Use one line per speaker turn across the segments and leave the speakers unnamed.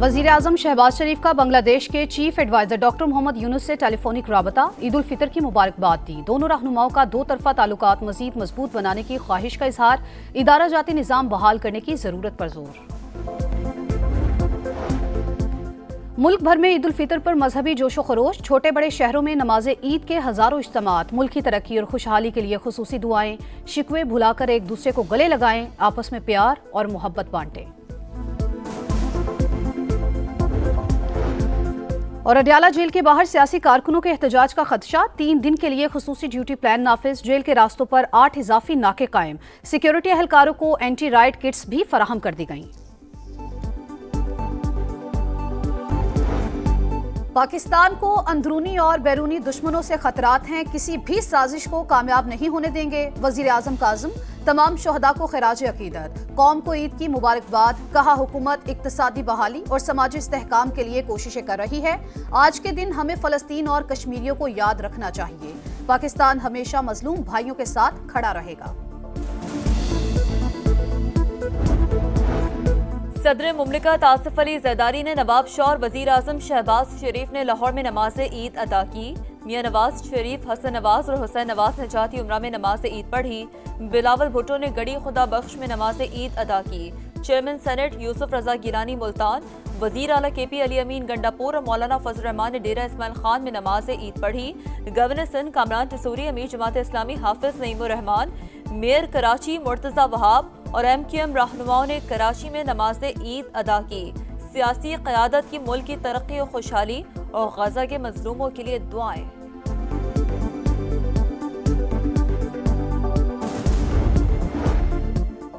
वजीर आजम शहबाज शरीफ का बांग्लादेश के chief adviser doctor Mohammad Yunus से टेलीफोनिक राबता, ईद उल फितर की मुबारकबाद दी। दोनों रहनुमाओं का दो तरफा ताल्लुकात मजीद मजबूत बनाने की ख्वाहिश का इजहार, इदारा जाती निज़ाम बहाल करने की जरूरत पर जोर। मुल्क भर में ईद उल फितर पर मजहबी जोशो खरोश, छोटे बड़े शहरों में नमाज ईद के हजारों इज्तिमात, मुल्क की तरक्की और खुशहाली के लिए खुसूसी दुआएं, शिकवे भुलाकर एक दूसरे को गले लगाएं, आपस में प्यार और मोहब्बत बांटें। और अडयाला जेल के बाहर सियासी कारकुनों के एहतजाज का खदशा, 3 दिन के लिए खुसूसी ड्यूटी प्लान नाफिज, जेल के रास्तों पर 8 इजाफी नाके कायम, सिक्योरिटी एहलकारों को एंटी राइट किट्स भी फराहम कर दी गईं। पाकिस्तान को अंदरूनी और बैरूनी दुश्मनों से खतरात हैं, किसी भी साजिश को कामयाब नहीं होने देंगे। वजीर आजम काज़िम, तमाम शोहदा को खिराज अकीदत, कौम को ईद की मुबारकबाद। कहा, हुकूमत इक्तसादी बहाली और समाजी इस्तेहकाम के लिए कोशिशें कर रही है। आज के दिन हमें फ़लस्तीन और कश्मीरियों को याद रखना चाहिए। पाकिस्तान हमेशा मजलूम भाइयों के साथ खड़ा रहेगा।
सदर मुमलिकत आसिफ अली जरदारी ने नवाब शाह और वजीर आजम शहबाज शरीफ ने लाहौर में नमाज ईद अदा की। मियां नवाज शरीफ, हसन नवाज और हुसैन नवाज ने जाती उम्रा में नमाज ईद पढ़ी। बिलावल भुट्टो ने गड़ी खुदा बख्श में नमाज ईद अदा की। चेयरमैन सेनेट यूसुफ रजा गिलानी मुल्तान, वजीर आला KP अली अमीन गंडापुर और मौलाना फजल रहमान ने डेरा इस्माइल खान में नमाज ईद पढ़ी। गवर्नर सिंध कामरान टिसूरी, अमीर जमात इस्लामी हाफिज नईमुर रहमान, मेयर कराची मुर्तजा वहाब और MQM रहनुमाओं ने कराची में नमाज ईद अदा की। सियासी क़यादत की मुल्क की तरक्की और खुशहाली और गजा के मजलूमों के लिए दुआएं।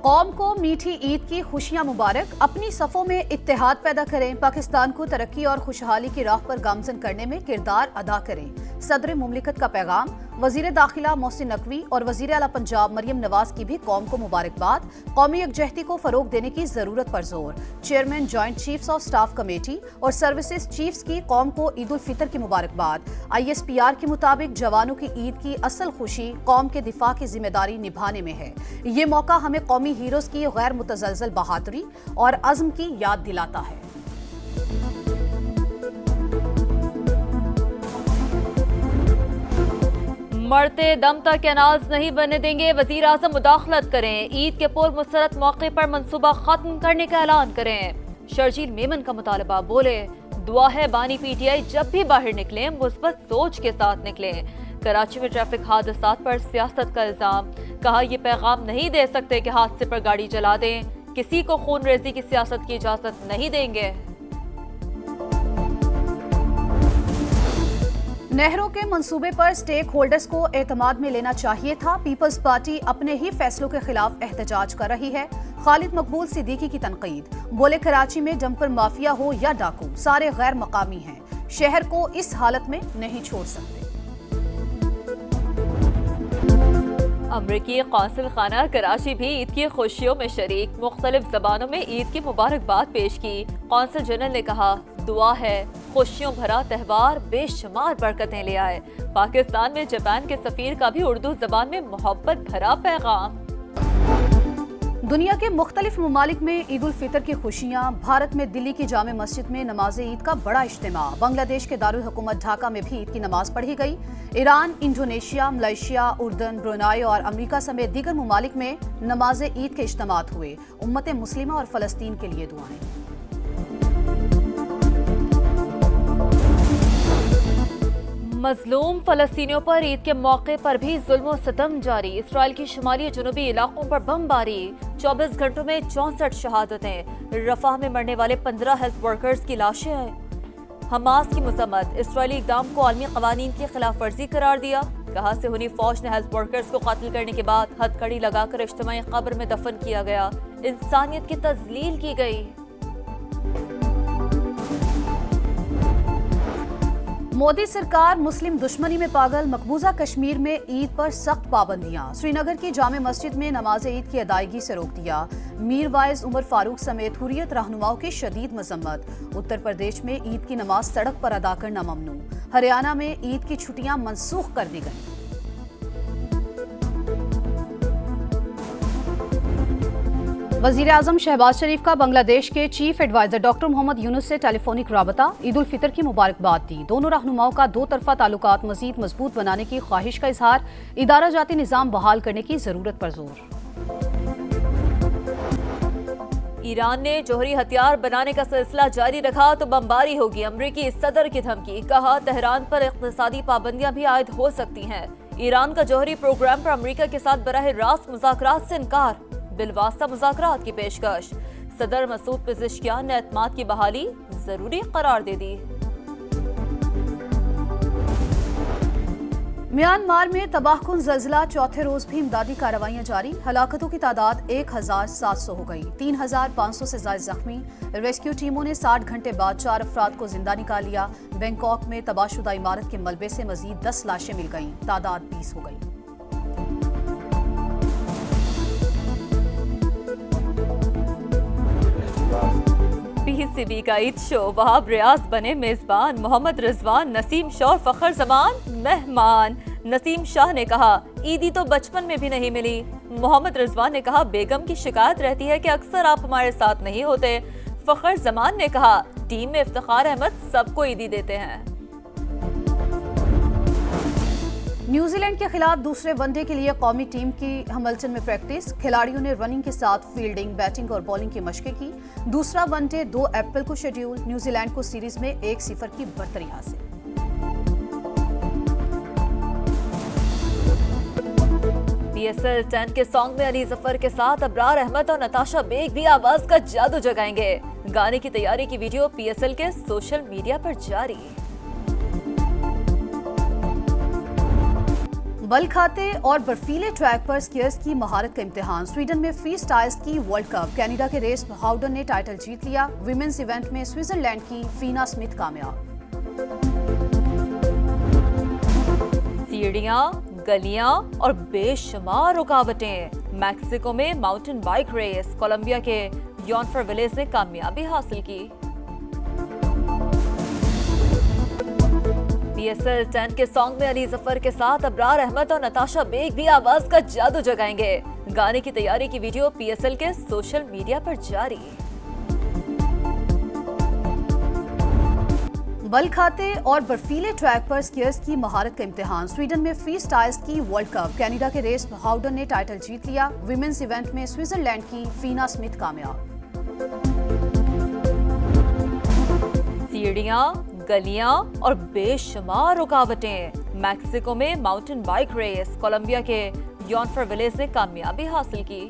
कौम को मीठी ईद की खुशियां मुबारक, अपनी सफ़ों में इत्तेहाद पैदा करें, पाकिस्तान को तरक्की और खुशहाली की राह पर गामजन करने में किरदार अदा करें। सदर मुमलिकत का पैगाम। वजीर दाखिला मोहसिन नकवी और वजीर आला पंजाब मरियम नवाज की भी कौम को मुबारकबाद, कौमी यकजहती को फरोग देने की जरूरत पर जोर। Chairman joint chiefs of staff committee और सर्विसेज चीफ्स की कौम को ईद उल फितर की मुबारकबाद। ISPR के मुताबिक जवानों की ईद की असल खुशी कौम के दिफा की जिम्मेदारी निभाने में है। ये मौका हमें कौमी हीरोज की गैर मुतजलजल बहादुरी और अज़्म की याद दिलाता है।
मरते दम तक अनाज नहीं बनने देंगे, वजीर आजम मुदाखलत करें। ईद के पुर मुसरत मौके पर मंसूबा खत्म करने का ऐलान करें। शर्जील मेमन का मुतालबा, बोले दुआ है बानी PTI जब भी बाहर निकलें मुस्बत सोच के साथ निकलें। कराची में ट्रैफिक हादसात पर सियासत का इल्जाम, कहा ये पैगाम नहीं दे सकते कि हादसे पर गाड़ी चला दें, किसी को खून रेजी की सियासत की इजाजत नहीं देंगे।
नहरों के मंसूबे पर स्टेक होल्डर्स को एतमाद में लेना चाहिए था। पीपल्स पार्टी अपने ही फैसलों के खिलाफ एहतजाज कर रही है। खालिद मकबूल सिद्दीकी की तनकीद, बोले कराची में डंपर माफिया हो या डाकू, सारे गैर मकामी हैं, शहर को इस हालत में नहीं छोड़ सकते।
अमरीकी कौंसिल खाना कराची भी ईद की खुशियों में शरीक, मुख्तलिफ जबानों में ईद की मुबारकबाद पेश की। कौंसिल जनरल ने कहा, दुआ है खुशियों भरा त्यौहार बेशुमार बरकतें ले आए। पाकिस्तान में जापान के सफीर का भी उर्दू जबान में मोहब्बत भरा पैगाम।
दुनिया के मुख्तलिफ ममालिक में ईद उल फितर की खुशियाँ। भारत में दिल्ली की जामे मस्जिद में नमाज ईद का बड़ा इज्तिमा। बांग्लादेश के दारुल हुकूमत ढाका में भी ईद की नमाज पढ़ी गई। ईरान, इंडोनेशिया, मलेशिया, उर्दन, ब्रुनाई और अमरीका समेत दीगर ममालिक में नमाज ईद के इज्तिमात हुए। उम्मत मुस्लिमा और फलस्तीन के लिए दुआएं।
मजलूम फलस्तीनियों पर ईद के मौके पर भी जुल्म और सितम जारी। इसराइल की शुमाली जनूबी इलाकों पर बमबारी, 24 घंटों में 64 शहादतें। रफाह में मरने वाले 15 हेल्थ वर्कर्स की लाशें। हमास की मजम्मत, इसराइली इक़दाम को आलमी क़वानीन की खिलाफ वर्जी करार दिया। कहा, सिहूनी फौज ने हेल्थ वर्कर्स को कत्ल करने के बाद हथकड़ी लगाकर इज्तिमाई कब्र में दफन किया गया। इंसानियत की तज़लील की गई।
मोदी सरकार मुस्लिम दुश्मनी में पागल, मकबूजा कश्मीर में ईद पर सख्त पाबंदियां। श्रीनगर की जामे मस्जिद में नमाज ईद की अदायगी से रोक दिया। मीर वाइज उमर फारूक समेत हुर्रियत रहनुमाओं की शदीद मजम्मत। उत्तर प्रदेश में ईद की नमाज सड़क पर अदा करना ममनू। हरियाणा में ईद की छुट्टियां मनसूख कर दी गई। वजीर आजम शहबाज शरीफ का बांग्लादेश के chief adviser doctor Mohammad Yunus से टेलीफोनिक राबता, ईद उल फितर की मुबारकबाद दी। दोनों रहनुमाओं का दो तरफा ताल्लुकात मजीद मजबूत बनाने की ख्वाहिश का इजहार, इदारा जाती निज़ाम बहाल करने की जरूरत पर जोर।
ईरान ने जौहरी हथियार बनाने का सिलसिला जारी रखा तो बमबारी होगी, अमरीकी सदर की धमकी। कहा तेहरान पर इक़्तिसादी पाबंदियां भी आयद हो सकती हैं। ईरान का जौहरी प्रोग्राम पर अमरीका के साथ बराह रास्त मुज़ाकरात से इनकार, बिलवास्ता मुज़ाकरात की पेशकश। सदर मसूद पेज़ेश्कियान ने एतमाद की बहाली जरूरी करार दे दी।
म्यांमार में तबाहकुन ज़ल्ज़ला, चौथे रोज भी इमदादी कार्रवाइयां जारी। हलाकतों की तादाद 1700 हो गई, 3500 से ज्यादा जख्मी। रेस्क्यू टीमों ने 60 घंटे बाद 4 अफराद को जिंदा निकाल लिया। बैंकॉक में तबाहशुदा इमारत के मलबे से मजीद 10 लाशें मिल गईं, तादाद 20 हो गई।
पीसीबी का ईद शो, वहाब रियाज बने मेजबान, मोहम्मद रिजवान, नसीम शाह और फखर जमान मेहमान। नसीम शाह ने कहा ईदी तो बचपन में भी नहीं मिली। मोहम्मद रिजवान ने कहा बेगम की शिकायत रहती है कि अक्सर आप हमारे साथ नहीं होते। फखर जमान ने कहा टीम में इफ्तिखार अहमद सबको ईदी देते हैं।
न्यूजीलैंड के खिलाफ दूसरे वनडे के लिए कौमी टीम की हमिल्टन में प्रैक्टिस। खिलाड़ियों ने रनिंग के साथ फील्डिंग, बैटिंग और बॉलिंग की मशकें की। दूसरा वनडे 2 अप्रैल को शेड्यूल। न्यूजीलैंड को सीरीज में 1-0 की बढ़तरी हासिल।
PSL 10 के सॉन्ग में अली जफर के साथ अबरार अहमद और नताशा बेग भी आवाज का जादू जगाएंगे। गाने की तैयारी की वीडियो PSL के सोशल मीडिया पर जारी।
बल खाते और बर्फीले ट्रैक पर स्कीयर्स की महारत का इम्तिहान। स्वीडन में free style ski world cup, Canada के रेस हाउडन ने टाइटल जीत लिया। विमेंस इवेंट में स्विट्जरलैंड की फीना स्मिथ कामयाब।
सीढ़ियां, गलियां और बेशुमार रुकावटें। मैक्सिको में माउंटेन बाइक रेस, कोलंबिया के यॉनफर विलेज ने कामयाबी हासिल की। PSL 10 के सॉन्ग में अली जफर के साथ अबरार अहमद और नताशा बेग भी आवाज का जादू जगाएंगे। गाने की तैयारी की वीडियो PSL के सोशल मीडिया पर जारी।
बल खाते और बर्फीले ट्रैक पर स्कीयर्स की महारत का इम्तिहान। स्वीडन में free style ski world cup, Canada के रेस हाउडन ने टाइटल जीत लिया। विमेंस इवेंट में स्विट्जरलैंड की फीना स्मिथ कामयाब।
सीढ़ियां, गलियां और बेशुमार रुकावटें। मैक्सिको में माउंटेन बाइक रेस, कोलंबिया के यॉनफर विलेज ने कामयाबी हासिल की।